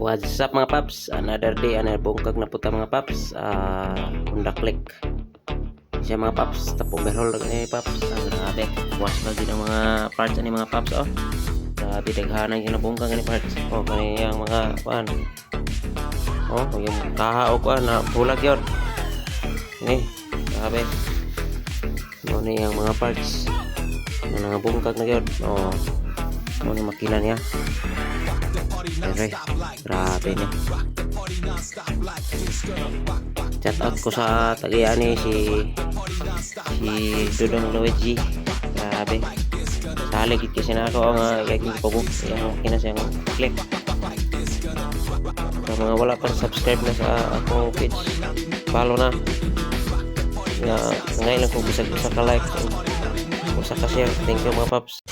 What's up mga paps? Another day, another bungkag na puta mga paps. Honda Click siya mga paps. Tapo overhaul ni paps. Grabe, buwas lagi ng mga parts ani mga paps. Oh, grabe daghanan yung nabungkag ni parts. Oh, kani yung mga kuan. Oh, yung kaha o kuan na bulag yun. Ini, grabe. Ano ni yung mga parts na nabungkag na yun. Oh, ano ni makina niya. Okay, grabe niya. Shout out ko sa tagian ni si Dudong Luigi. Grabe. Saligid kasi na ako ang yaking pagod. Yung kinasayang click. Sa mga wala pa subscribe na sa akong page, follow na. Ngayon lang kung bisag sa ka-like o sa ka-share. Thank you mga paps.